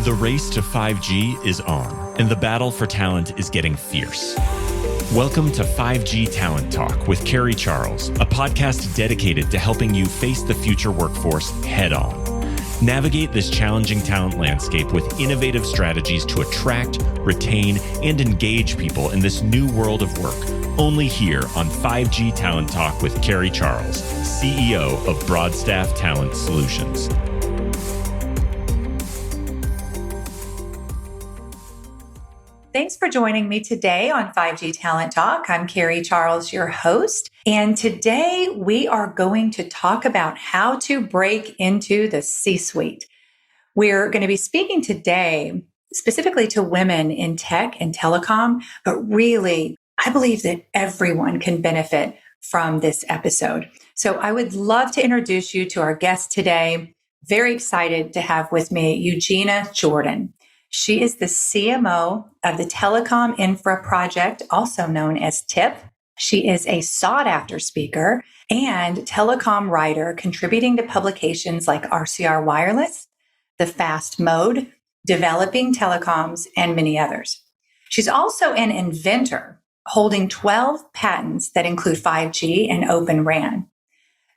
The race to 5G is on, and the battle for talent is getting fierce. Welcome to 5G Talent Talk with Carrie Charles, a podcast dedicated to helping you face the future workforce head on. Navigate this challenging talent landscape with innovative strategies to attract, retain, and engage people in this new world of work. Only here on 5G Talent Talk with Carrie Charles, CEO of Broadstaff Talent Solutions. Thanks for joining me today on 5G Talent Talk. I'm Carrie Charles, your host. And today we are going to talk about how to break into the C-suite. We're going to be speaking today specifically to women in tech and telecom, but really, I believe that everyone can benefit from this episode. So I would love to introduce you to our guest today. Very excited to have with me Eugina Jordan. She is the CMO of the Telecom Infra project, also known as TIP. She is a sought-after speaker and telecom writer, contributing to publications like RCR Wireless, The Fast Mode, Developing Telecoms, and many others. She's also an inventor, holding 12 patents that include 5G and Open RAN.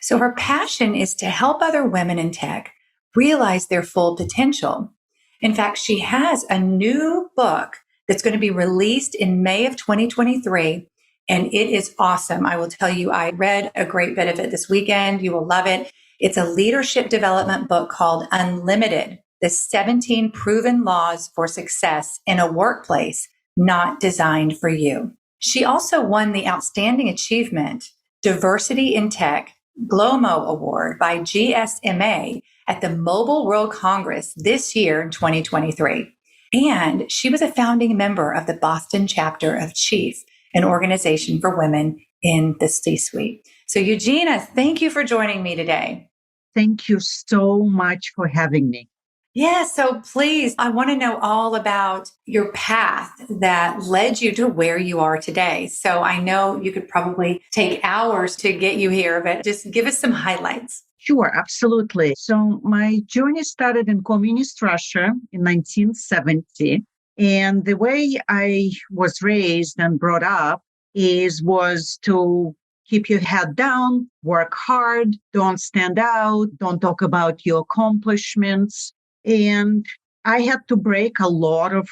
So her passion is to help other women in tech realize their full potential. In fact, she has a new book that's going to be released in May of 2023, and it is awesome. I will tell you, I read a great bit of it this weekend. You will love it. It's a leadership development book called Unlimited, the 17 Proven Laws for Success in a Workplace Not Designed for You. She also won the Outstanding Achievement Diversity in Tech GLOMO Award by GSMA at the Mobile World Congress this year in 2023. And she was a founding member of the Boston chapter of Chief, an organization for women in the C-suite. So Eugina, thank you for joining me today. Thank you so much for having me. Yeah, so please, I want to know all about your path that led you to where you are today. So I know you could probably take hours to get you here, but just give us some highlights. Sure, absolutely. So my journey started in communist Russia in 1970. And the way I was raised and brought up was to keep your head down, work hard, don't stand out, don't talk about your accomplishments. And I had to break a lot of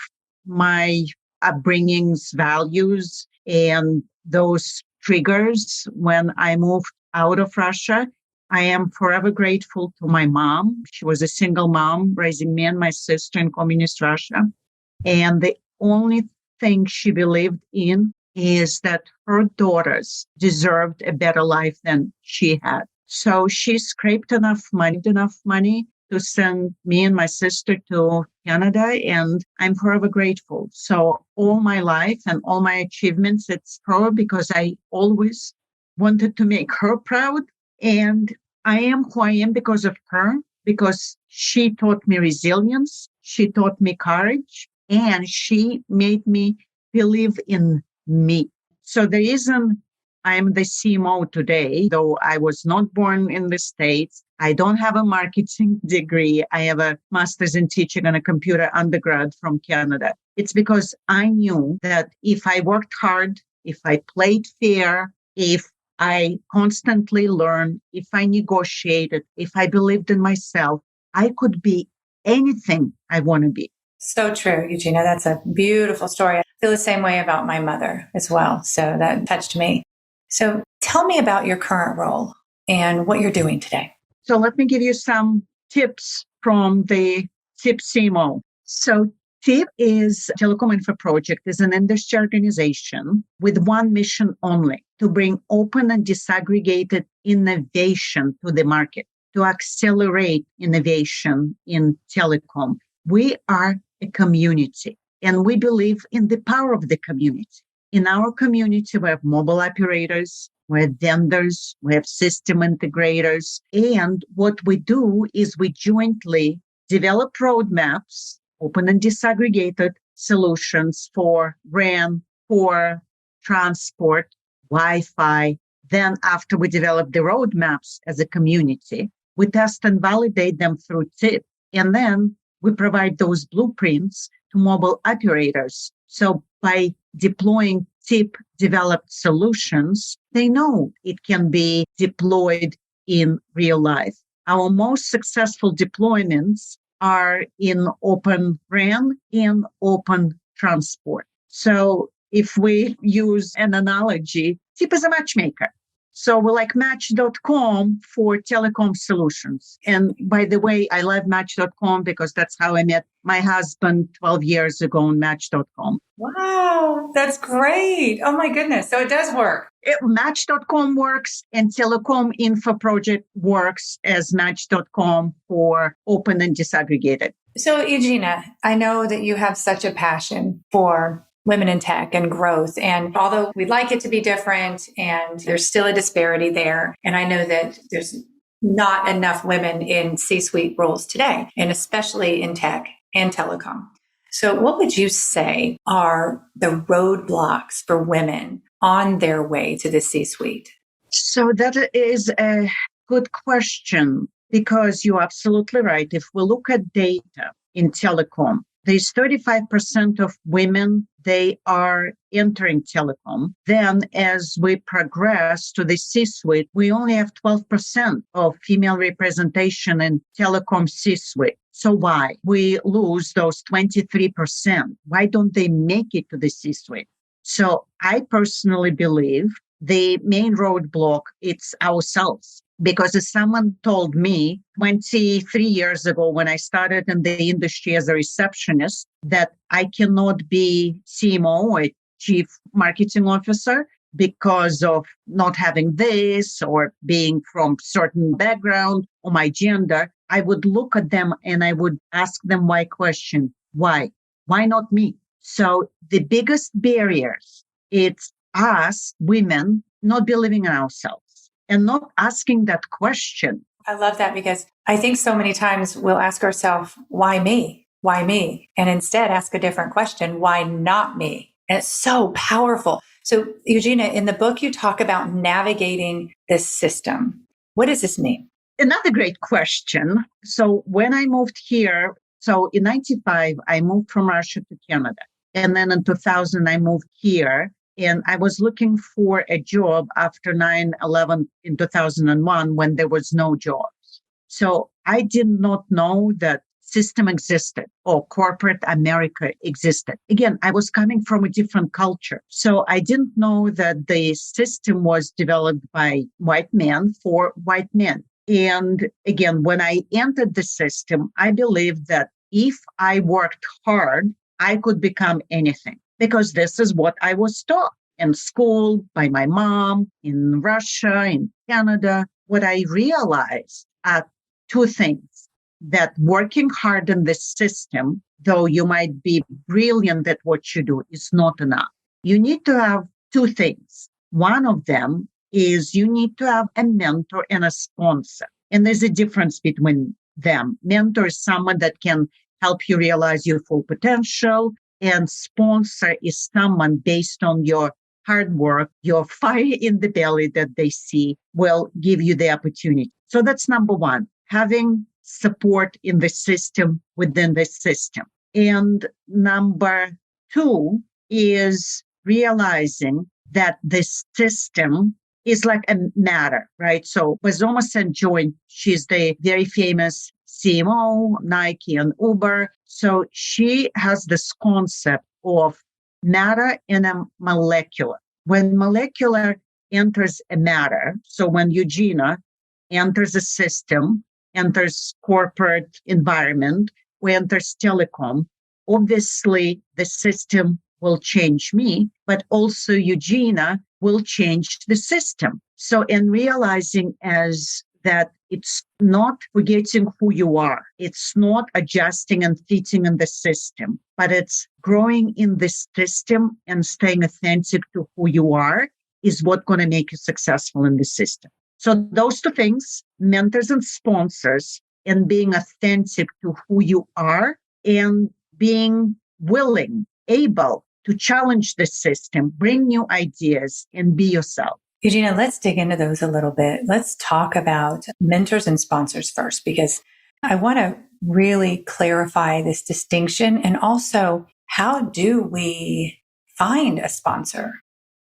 my upbringing's values and those triggers when I moved out of Russia. I am forever grateful to my mom. She was a single mom raising me and my sister in communist Russia. And the only thing she believed in is that her daughters deserved a better life than she had. So she scraped enough money to send me and my sister to Canada, and I'm forever grateful. So all my life and all my achievements, it's probably because I always wanted to make her proud. And I am who I am because of her, because she taught me resilience, she taught me courage, and she made me believe in me. So the reason I'm the CMO today, though I was not born in the States, I don't have a marketing degree. I have a master's in teaching and a computer undergrad from Canada. It's because I knew that if I worked hard, if I played fair, if I constantly learned, if I negotiated, if I believed in myself, I could be anything I want to be. So true, Eugina. That's a beautiful story. I feel the same way about my mother as well. So that touched me. So tell me about your current role and what you're doing today. So let me give you some tips from the TIP CMO. So TIP is Telecom Infra project, is an industry organization with one mission only: to bring open and disaggregated innovation to the market, to accelerate innovation in telecom. We are a community, and we believe in the power of the community. In our community, we have mobile operators, we have vendors, we have system integrators. And what we do is we jointly develop roadmaps, open and disaggregated solutions for RAN, for transport, Wi-Fi. Then after we develop the roadmaps as a community, we test and validate them through TIP. And then we provide those blueprints to mobile operators. So by deploying TIP developed solutions, they know it can be deployed in real life. Our most successful deployments are in Open RAN and open transport. So if we use an analogy, TIP is a matchmaker. So we're like Match.com for telecom solutions. And by the way, I love Match.com because that's how I met my husband 12 years ago on Match.com. Wow, that's great. Oh my goodness. So it does work. Match.com works and Telecom Infra project works as Match.com for open and disaggregated. So Eugina, I know that you have such a passion for women in tech and growth. And although we'd like it to be different and there's still a disparity there, and I know that there's not enough women in C-suite roles today, and especially in tech and telecom. So what would you say are the roadblocks for women on their way to the C-suite? So that is a good question because you're absolutely right. If we look at data in telecom, there's 35% of women, they are entering telecom. Then as we progress to the C-suite, we only have 12% of female representation in telecom C-suite. So why? We lose those 23%. Why don't they make it to the C-suite? So I personally believe the main roadblock, it's ourselves. Because as someone told me 23 years ago when I started in the industry as a receptionist, that I cannot be CMO or chief marketing officer because of not having this or being from certain background or my gender, I would look at them and I would ask them why question. Why? Why not me? So the biggest barriers, it's us women not believing in ourselves. And not asking that question. I love that because I think so many times we'll ask ourselves, why me? Why me? And instead ask a different question, why not me? And it's so powerful. So Eugina, in the book, you talk about navigating this system. What does this mean? Another great question. So when I moved here, so in 95, I moved from Russia to Canada. And then in 2000, I moved here. And I was looking for a job after 9/11 in 2001 when there was no jobs. So I did not know that system existed or corporate America existed. Again, I was coming from a different culture. So I didn't know that the system was developed by white men for white men. And again, when I entered the system, I believed that if I worked hard, I could become anything. Because this is what I was taught in school, by my mom, in Russia, in Canada. What I realized are two things, that working hard in this system, though you might be brilliant at what you do, is not enough. You need to have two things. One of them is you need to have a mentor and a sponsor. And there's a difference between them. Mentor is someone that can help you realize your full potential. And sponsor is someone based on your hard work, your fire in the belly that they see will give you the opportunity. So that's number one, having support in the system within the system. And number two is realizing that the system is like a matter, right? So Bazoma St. John, she's the very famous CMO, Nike and Uber. So she has this concept of matter in a molecular. When molecular enters a matter, so when Eugina enters a system, enters corporate environment, or enters telecom, obviously the system will change me, but also Eugina will change the system. So in realizing as that it's not forgetting who you are. It's not adjusting and fitting in the system, but it's growing in the system and staying authentic to who you are is what's going to make you successful in the system. So those two things, mentors and sponsors, and being authentic to who you are and being willing, able to challenge the system, bring new ideas and be yourself. Eugina, let's dig into those a little bit. Let's talk about mentors and sponsors first, because I want to really clarify this distinction, and also, how do we find a sponsor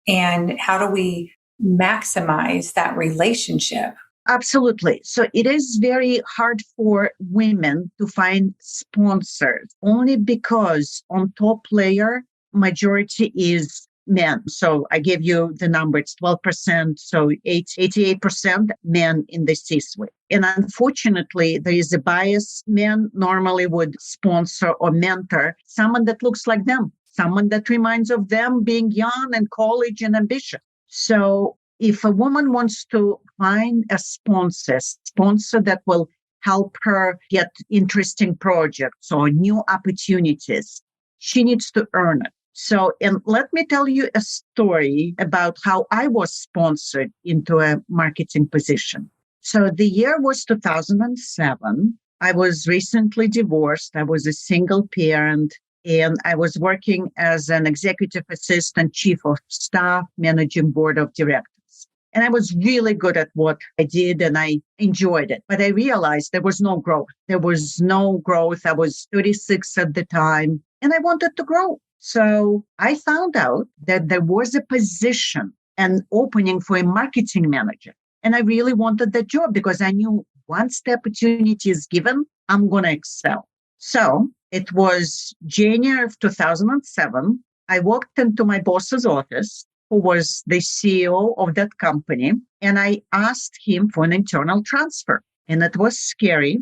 and how do we maximize that relationship? Absolutely. So it is very hard for women to find sponsors only because on top layer, majority is men. So I gave you the number, it's 12%. So 88% men in the C-suite. And unfortunately, there is a bias. Men normally would sponsor or mentor someone that looks like them, someone that reminds of them being young and college and ambitious. So if a woman wants to find a sponsor that will help her get interesting projects or new opportunities, she needs to earn it. So, and let me tell you a story about how I was sponsored into a marketing position. So the year was 2007. I was recently divorced. I was a single parent. And I was working as an executive assistant, chief of staff, managing board of directors. And I was really good at what I did and I enjoyed it. But I realized there was no growth. There was no growth. I was 36 at the time and I wanted to grow. So I found out that there was a position, an opening for a marketing manager. And I really wanted that job because I knew once the opportunity is given, I'm going to excel. So it was January of 2007. I walked into my boss's office, who was the CEO of that company, and I asked him for an internal transfer. And it was scary.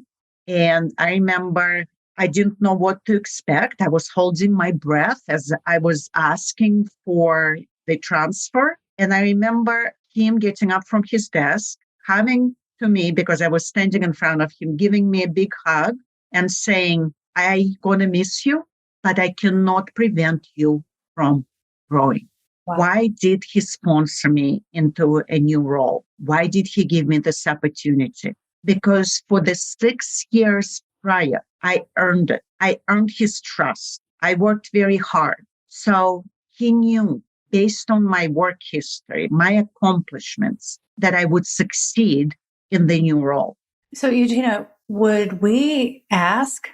And I remember I didn't know what to expect. I was holding my breath as I was asking for the transfer. And I remember him getting up from his desk, coming to me because I was standing in front of him, giving me a big hug and saying, I'm going to miss you, but I cannot prevent you from growing. Wow. Why did he sponsor me into a new role? Why did he give me this opportunity? Because for the 6 years prior, I earned it. I earned his trust. I worked very hard. So he knew, based on my work history, my accomplishments, that I would succeed in the new role. So, Eugina, would we ask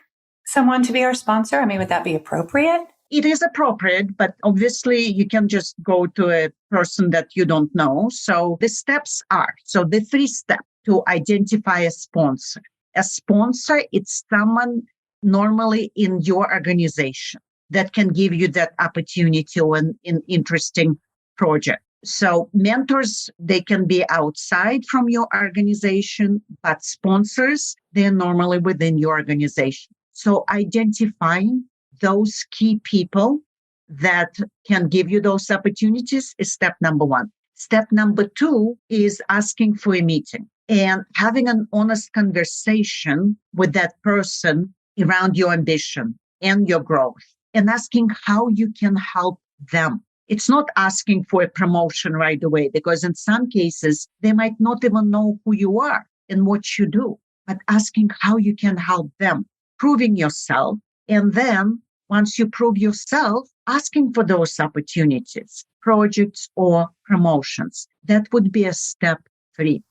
someone to be our sponsor? I mean, would that be appropriate? It is appropriate, but obviously you can just go to a person that you don't know. So the steps are, so the 3 steps to identify a sponsor. A sponsor, it's someone normally in your organization that can give you that opportunity or an interesting project. So mentors, they can be outside from your organization, but sponsors, they're normally within your organization. So identifying those key people that can give you those opportunities is step number 1. Step number 2 is asking for a meeting and having an honest conversation with that person around your ambition and your growth and asking how you can help them. It's not asking for a promotion right away, because in some cases, they might not even know who you are and what you do, but asking how you can help them, proving yourself. And then once you prove yourself, asking for those opportunities, projects or promotions. That would be a step 3.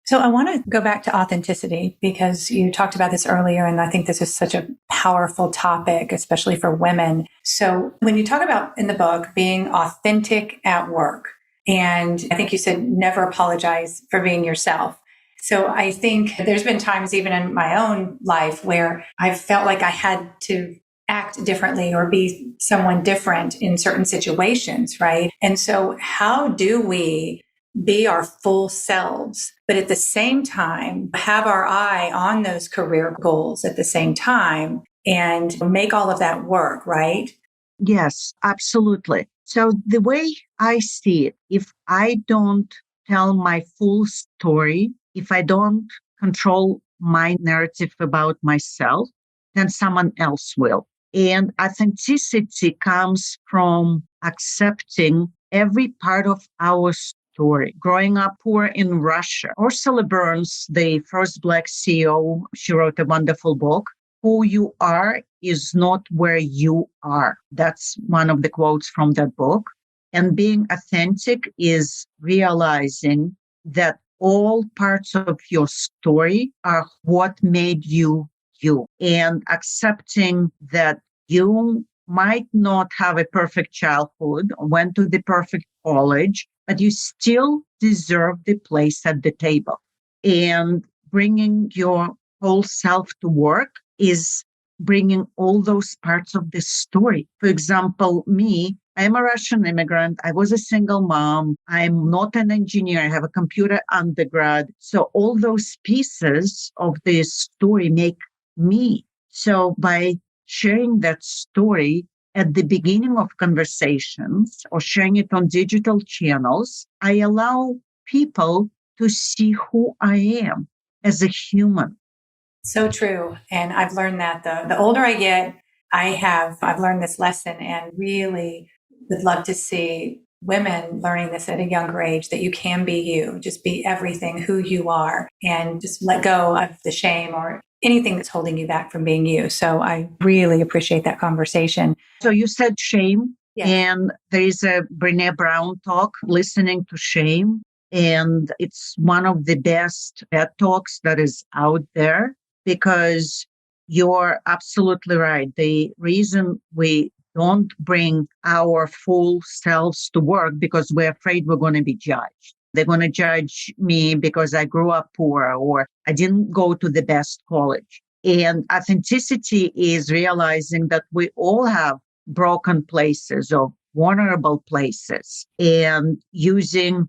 So I want to go back to authenticity because you talked about this earlier, and I think this is such a powerful topic, especially for women. So when you talk about in the book being authentic at work, and I think you said never apologize for being yourself. So I think there's been times even in my own life where I felt like I had to act differently or be someone different in certain situations, right? And so how do we be our full selves, but at the same time, have our eye on those career goals at the same time and make all of that work, right? Yes, absolutely. So the way I see it, if I don't tell my full story, if I don't control my narrative about myself, then someone else will. And authenticity comes from accepting every part of our story. Growing up poor in Russia, Ursula Burns, the first Black CEO, she wrote a wonderful book, Who You Are is Not Where You Are. That's one of the quotes from that book. And being authentic is realizing that all parts of your story are what made you you, and accepting that you might not have a perfect childhood, went to the perfect college, but you still deserve the place at the table. And bringing your whole self to work is bringing all those parts of the story. For example, me, I'm a Russian immigrant. I was a single mom. I'm not an engineer. I have a computer undergrad. So all those pieces of this story make me. So by sharing that story at the beginning of conversations or sharing it on digital channels, I allow people to see who I am as a human. So true. And I've learned that the older I get, I've learned this lesson and really would love to see women learning this at a younger age, that you can be you, just be everything who you are, and just let go of the shame or anything that's holding you back from being you. So I really appreciate that conversation. So you said shame. Yes. And there is a Brené Brown talk, Listening to Shame. And it's one of the best TED talks that is out there, because you're absolutely right. The reason we don't bring our full selves to work because we're afraid we're going to be judged. They're going to judge me because I grew up poor or I didn't go to the best college. And authenticity is realizing that we all have broken places or vulnerable places, and using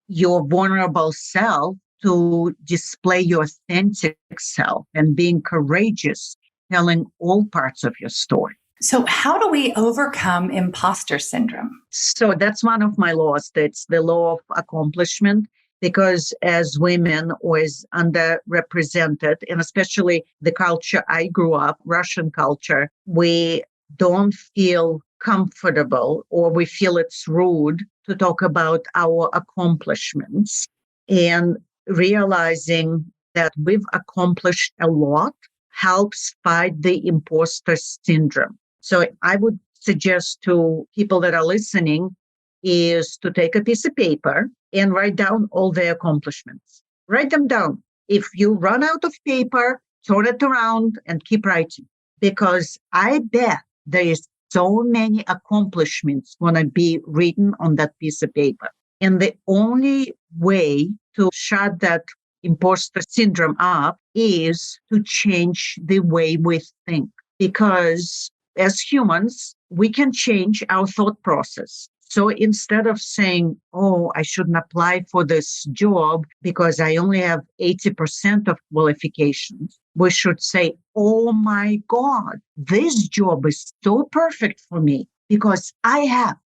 your vulnerable self to display your authentic self and being courageous, telling all parts of your story. So how do we overcome imposter syndrome? So that's one of my laws. That's the law of accomplishment, because as women or as underrepresented, and especially the culture I grew up, Russian culture, we don't feel comfortable, or we feel it's rude to talk about our accomplishments. And realizing that we've accomplished a lot helps fight the imposter syndrome. So I would suggest to people that are listening is to take a piece of paper and write down all their accomplishments. Write them down. If you run out of paper, turn it around and keep writing, because I bet there is so many accomplishments going to be written on that piece of paper. And the only way to shut that imposter syndrome up is to change the way we think. Because as humans, we can change our thought process. So instead of saying, oh, I shouldn't apply for this job because I only have 80% of qualifications, we should say, oh my God, this job is so perfect for me because I have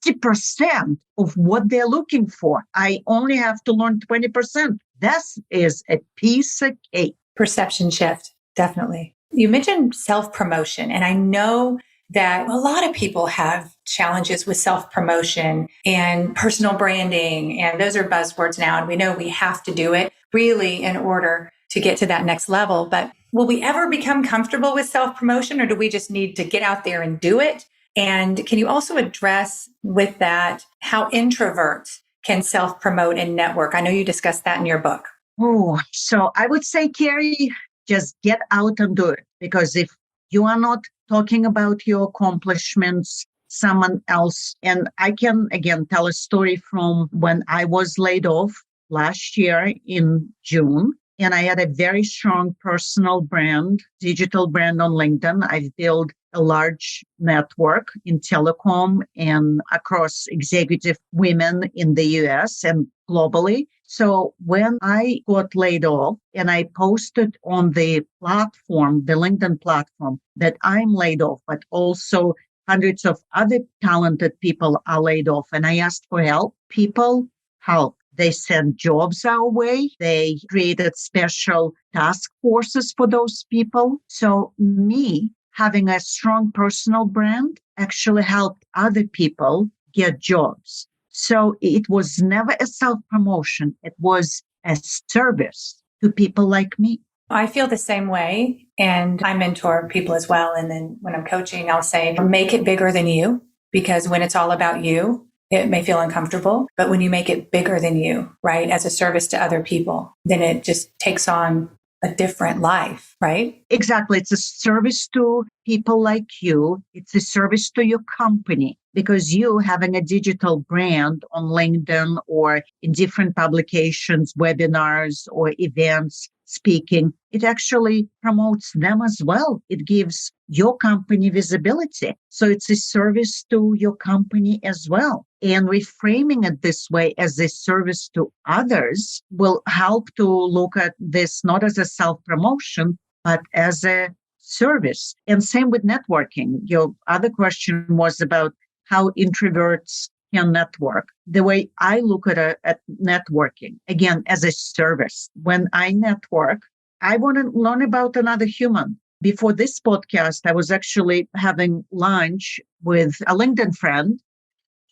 80% of what they're looking for. I only have to learn 20%. That is a piece of cake. Perception shift, definitely. You mentioned self-promotion, and I know that a lot of people have challenges with self-promotion and personal branding, and those are buzzwords now, and we know we have to do it really in order to get to that next level. But will we ever become comfortable with self-promotion, or do we just need to get out there and do it? And can you also address with that how introverts can self-promote and network? I know you discussed that in your book. Oh, so I would say, Carrie, just get out and do it. Because if you are not talking about your accomplishments, someone else, and I can again tell a story from when I was laid off last year in June. And I had a very strong personal brand, digital brand on LinkedIn. I've built a large network in telecom and across executive women in the US and globally. So when I got laid off and I posted on the platform, the LinkedIn platform, that I'm laid off, but also hundreds of other talented people are laid off, and I asked for help, people help. They sent jobs our way. They created special task forces for those people. So me having a strong personal brand actually helped other people get jobs. So it was never a self-promotion. It was a service to people like me. I feel the same way, and I mentor people as well. And then when I'm coaching, I'll say, make it bigger than you, because when it's all about you, it may feel uncomfortable, but when you make it bigger than you, right, as a service to other people, then it just takes on a different life, right? Exactly. It's a service to people like you. It's a service to your company because you having a digital brand on LinkedIn or in different publications, webinars or events, speaking, it actually promotes them as well. It gives your company visibility. So it's a service to your company as well. And reframing it this way as a service to others will help to look at this not as a self-promotion, but as a service. And same with networking. Your other question was about how introverts can network. The way I look at networking, again, as a service. When I network, I want to learn about another human. Before this podcast, I was actually having lunch with a LinkedIn friend.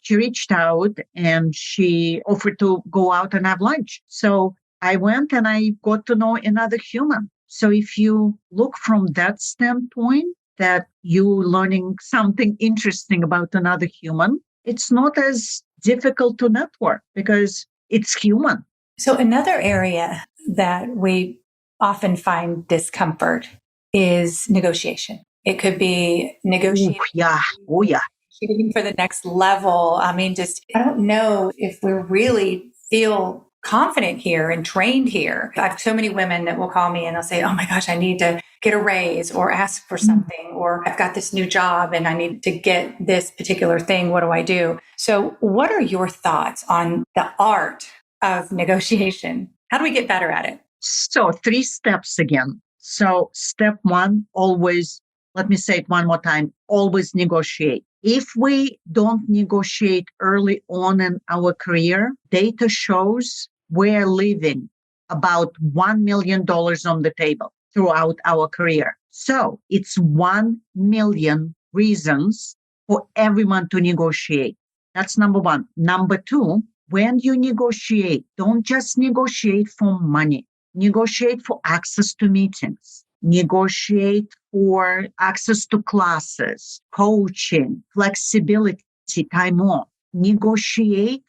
She reached out and she offered to go out and have lunch. So I went and I got to know another human. So if you look from that standpoint, that you learning something interesting about another human, it's not as difficult to network because it's human. So another area that we often find discomfort is negotiation. It could be negotiating. Yeah. Oh, yeah. Shooting for the next level. I mean, I don't know if we really feel confident here and trained here. I have so many women that will call me and they'll say, oh my gosh, I need to get a raise or ask for something, or I've got this new job and I need to get this particular thing. What do I do? So what are your thoughts on the art of negotiation? How do we get better at it? So 3 steps again. So step 1, always, let me say it one more time, always negotiate. If we don't negotiate early on in our career, data shows we're leaving about $1 million on the table throughout our career. So it's 1 million reasons for everyone to negotiate. That's number 1. Number 2, when you negotiate, don't just negotiate for money. Negotiate for access to meetings. Negotiate for access to classes, coaching, flexibility, time off. Negotiate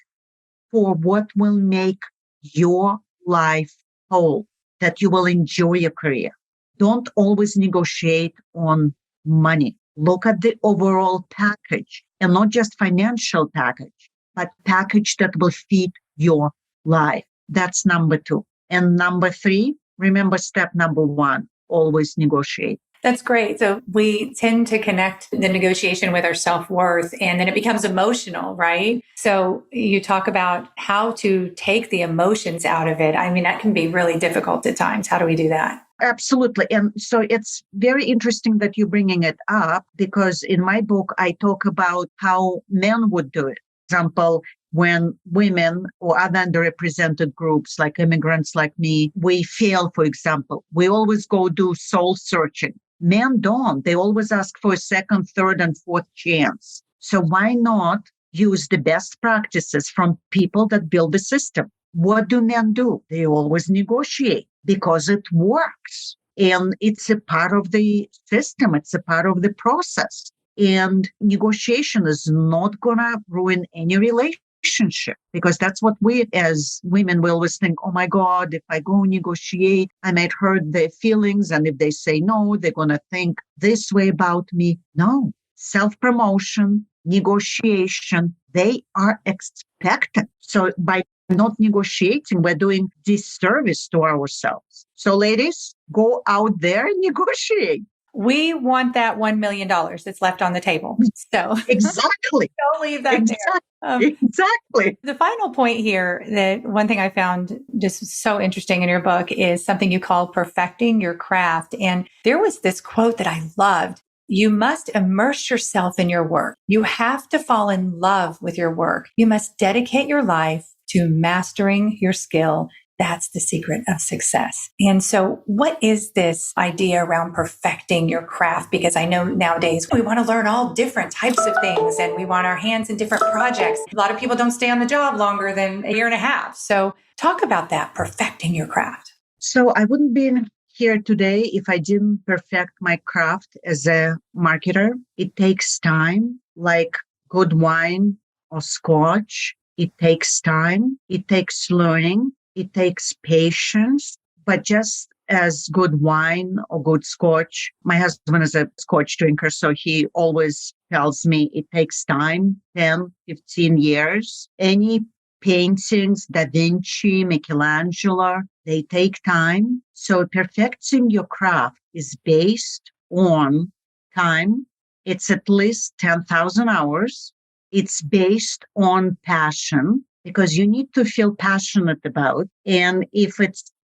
for what will make your life whole, that you will enjoy your career. Don't always negotiate on money. Look at the overall package, and not just financial package, but package that will fit your life. That's number 2. And number 3, remember step number 1, always negotiate. That's great. So we tend to connect the negotiation with our self-worth, and then it becomes emotional, right? So you talk about how to take the emotions out of it. I mean, that can be really difficult at times. How do we do that? Absolutely. And so it's very interesting that you're bringing it up, because in my book, I talk about how men would do it. For example, when women or other underrepresented groups like immigrants like me, we fail, for example, we always go do soul searching. Men don't. They always ask for a second, third, and fourth chance. So why not use the best practices from people that build the system? What do men do? They always negotiate because it works. And it's a part of the system. It's a part of the process. And negotiation is not going to ruin any relationship, because that's what we as women will always think, oh my God, if I go negotiate, I might hurt their feelings. And if they say no, they're going to think this way about me. No, self-promotion, negotiation, they are expected. So by not negotiating, we're doing disservice to ourselves. So ladies, go out there and negotiate. We want that $1 million that's left on the table. So exactly. Don't leave that there. Exactly. The final point here, that one thing I found just so interesting in your book is something you call perfecting your craft. And there was this quote that I loved. You must immerse yourself in your work. You have to fall in love with your work. You must dedicate your life to mastering your skill. That's the secret of success. And so what is this idea around perfecting your craft? Because I know nowadays we want to learn all different types of things and we want our hands in different projects. A lot of people don't stay on the job longer than a year and a half. So talk about that, perfecting your craft. So I wouldn't be here today if I didn't perfect my craft as a marketer. It takes time, like good wine or scotch. It takes time. It takes learning. It takes patience. But just as good wine or good scotch, my husband is a scotch drinker, so he always tells me it takes time, 10, 15 years. Any paintings, Da Vinci, Michelangelo, they take time. So perfecting your craft is based on time. It's at least 10,000 hours. It's based on passion because you need to feel passionate about. And if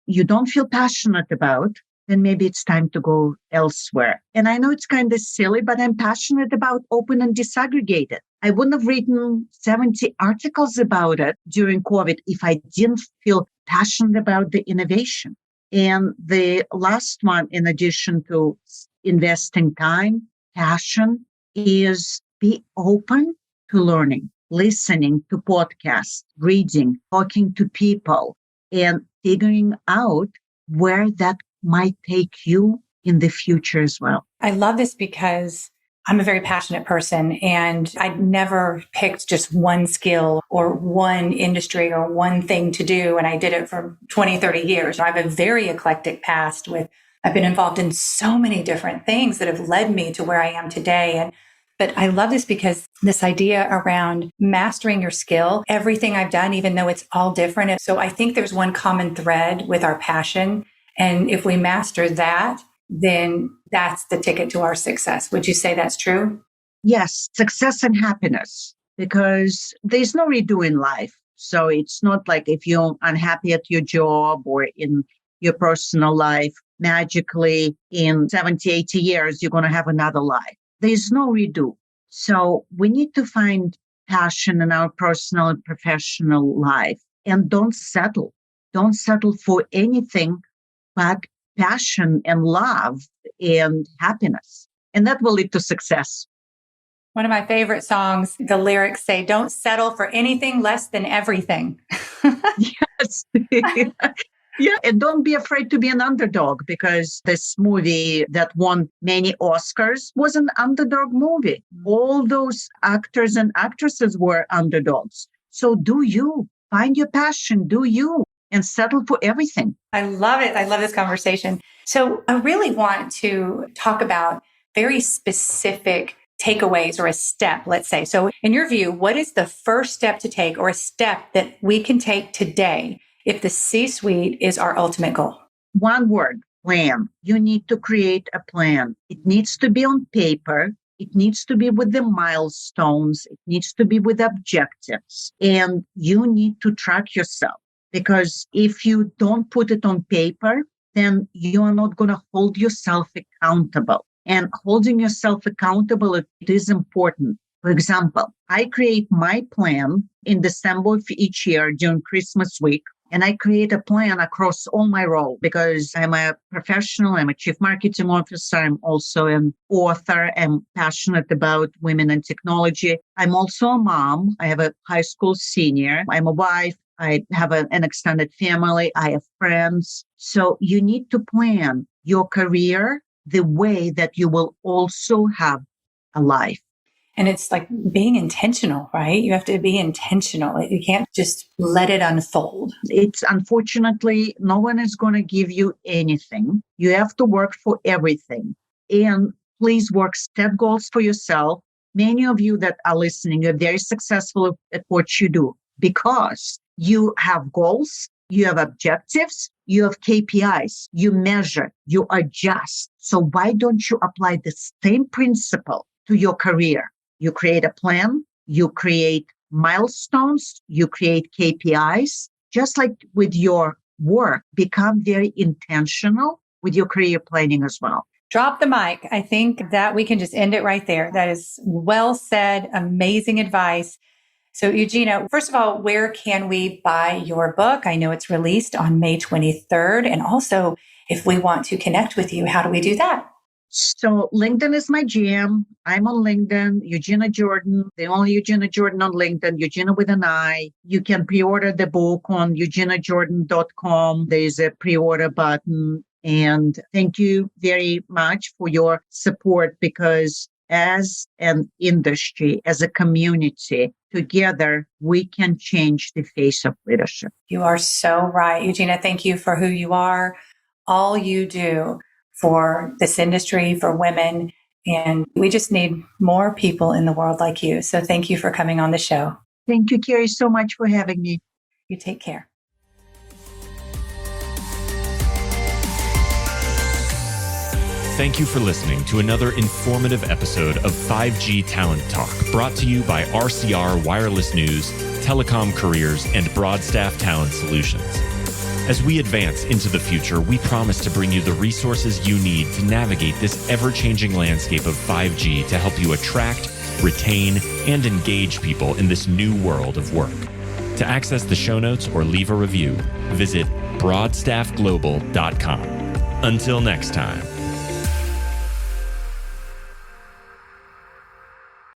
you don't feel passionate about, then maybe it's time to go elsewhere. And I know it's kind of silly, but I'm passionate about open and disaggregated. I wouldn't have written 70 articles about it during COVID if I didn't feel passionate about the innovation. And the last one, in addition to investing time, passion, is be open to learning, listening to podcasts, reading, talking to people, and figuring out where that might take you in the future as well. I love this because I'm a very passionate person and I never picked just one skill or one industry or one thing to do. And I did it for 20, 30 years. I have a very eclectic past I've been involved in so many different things that have led me to where I am today. But I love this because this idea around mastering your skill, everything I've done, even though it's all different. So I think there's one common thread with our passion. And if we master that, then that's the ticket to our success. Would you say that's true? Yes, success and happiness, because there's no redo in life. So it's not like if you're unhappy at your job or in your personal life, magically in 70, 80 years, you're going to have another life. There's no redo. So we need to find passion in our personal and professional life and don't settle. Don't settle for anything but passion and love and happiness. And that will lead to success. One of my favorite songs, the lyrics say, don't settle for anything less than everything. Yes. Yeah, and don't be afraid to be an underdog, because this movie that won many Oscars was an underdog movie. All those actors and actresses were underdogs. So do you. Find your passion, do you, and settle for everything. I love it. I love this conversation. So I really want to talk about very specific takeaways or a step, let's say. So in your view, what is the first step to take or a step that we can take today if the C-suite is our ultimate goal? One word, plan. You need to create a plan. It needs to be on paper. It needs to be with the milestones. It needs to be with objectives. And you need to track yourself, because if you don't put it on paper, then you are not going to hold yourself accountable. And holding yourself accountable, it is important. For example, I create my plan in December of each year during Christmas week. And I create a plan across all my roles, because I'm a professional, I'm a chief marketing officer, I'm also an author, I'm passionate about women and technology. I'm also a mom. I have a high school senior. I'm a wife. I have an extended family. I have friends. So you need to plan your career the way that you will also have a life. And it's like being intentional, right? You have to be intentional. You can't just let it unfold. It's unfortunately, no one is going to give you anything. You have to work for everything. And please set goals for yourself. Many of you that are listening are very successful at what you do because you have goals, you have objectives, you have KPIs, you measure, you adjust. So why don't you apply the same principle to your career? You create a plan, you create milestones, you create KPIs. Just like with your work, become very intentional with your career planning as well. Drop the mic. I think that we can just end it right there. That is well said. Amazing advice. So Eugina, first of all, where can we buy your book? I know it's released on May 23rd. And also, if we want to connect with you, how do we do that? So LinkedIn is my jam. I'm on LinkedIn, Eugina Jordan, the only Eugina Jordan on LinkedIn, Eugina with an I. You can pre-order the book on euginajordan.com. There's a pre-order button. And thank you very much for your support, because as an industry, as a community, together, we can change the face of leadership. You are so right. Eugina, thank you for who you are, all you do for this industry, for women. And we just need more people in the world like you. So thank you for coming on the show. Thank you, Carrie, so much for having me. You take care. Thank you for listening to another informative episode of 5G Talent Talk, brought to you by RCR Wireless News, Telecom Careers, and Broadstaff Talent Solutions. As we advance into the future, we promise to bring you the resources you need to navigate this ever-changing landscape of 5G to help you attract, retain, and engage people in this new world of work. To access the show notes or leave a review, visit broadstaffglobal.com. Until next time.